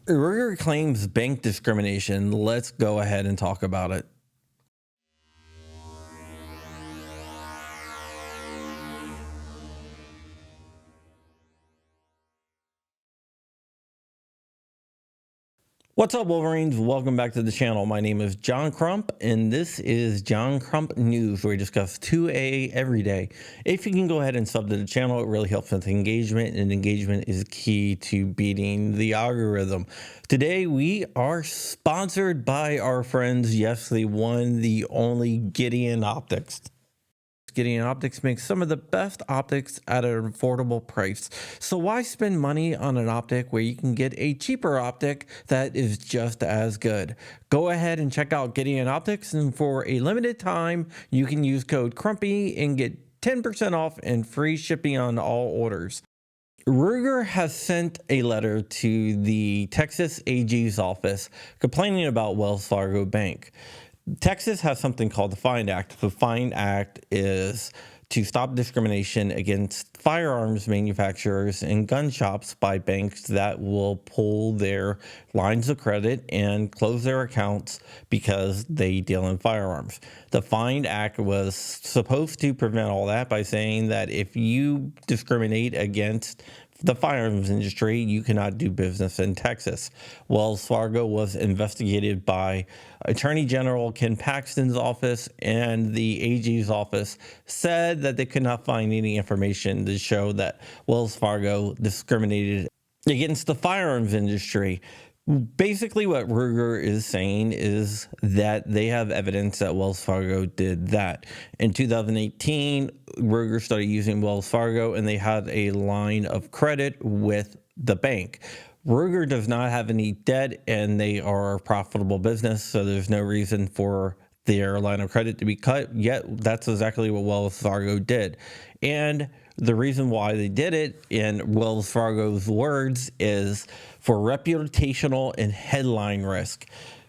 Ruger claims bank discrimination. Let's go ahead and talk about it. What's up, Wolverines? Welcome back to the channel. My name is John Crump, and this is John Crump News, where we discuss 2A every day. If you can go ahead and sub to the channel, it really helps with engagement, and engagement is key to beating the algorithm. Today, we are sponsored by our friends, yes, the one, the only Gideon Optics. Gideon Optics makes some of the best optics at an affordable price. So why spend money on an optic where you can get a cheaper optic that is just as good? Go ahead and check out Gideon Optics, and for a limited time, you can use code CRUMPY and get 10% off and free shipping on all orders. Ruger has sent a letter to the Texas AG's office complaining about Wells Fargo Bank. Texas has something called the FIND Act. The FIND Act is to stop discrimination against firearms manufacturers and gun shops by banks that will pull their lines of credit and close their accounts because they deal in firearms. The FIND Act was supposed to prevent all that by saying that if you discriminate against the firearms industry, you cannot do business in Texas. Wells Fargo was investigated by Attorney General Ken Paxton's office, and the AG's office said that they could not find any information to show that Wells Fargo discriminated against the firearms industry. Basically, what Ruger is saying is that they have evidence that Wells Fargo did that. In 2018, Ruger started using Wells Fargo, and they had a line of credit with the bank. Ruger does not have any debt, and they are a profitable business, so there's no reason for their line of credit to be cut, yet that's exactly what Wells Fargo did. And the reason why they did it, in Wells Fargo's words, is for reputational and headline risk.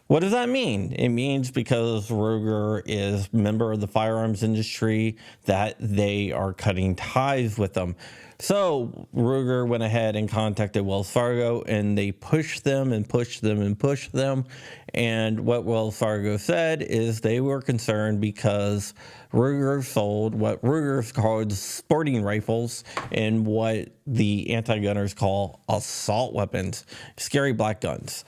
What does that mean? It means because Ruger is a member of the firearms industry that they are cutting ties with them. So Ruger went ahead and contacted Wells Fargo, and they pushed them and pushed them and pushed them. And what Wells Fargo said is they were concerned because Ruger sold what Ruger's called sporting rifles and what the anti-gunners call assault weapons, scary black guns.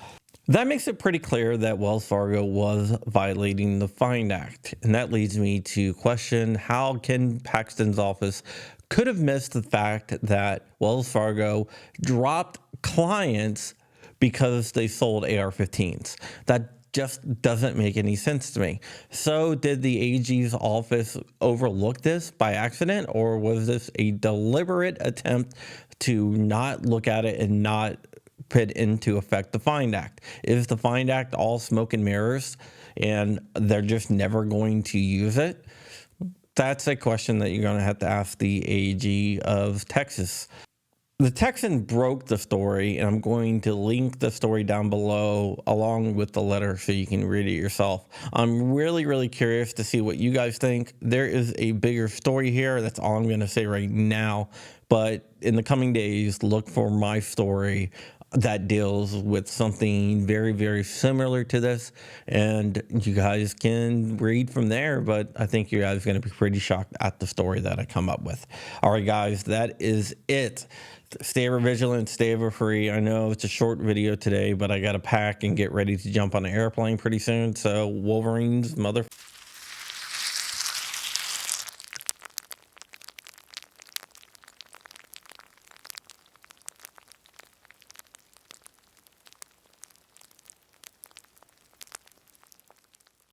That makes it pretty clear that Wells Fargo was violating the FIND Act. And that leads me to question how Ken Paxton's office could have missed the fact that Wells Fargo dropped clients because they sold AR-15s. That just doesn't make any sense to me. So did the AG's office overlook this by accident, or was this a deliberate attempt to not look at it and not put into effect the FIND Act? Is the FIND Act all smoke and mirrors and they're just never going to use it? That's a question that you're going to have to ask the AG of Texas. The Texan broke the story, and I'm going to link the story down below along with the letter so you can read it yourself. I'm really curious to see what you guys think. There is a bigger story here. That's all I'm going to say right now. But in the coming days, look for my story that deals with something very similar to this, and you guys can read from there. But I think you guys are going to be pretty shocked at the story that I come up with. All right, guys, that is it. Stay ever vigilant, stay ever free. I know it's a short video today, but I got to pack and get ready to jump on an airplane pretty soon. So Wolverines, mother...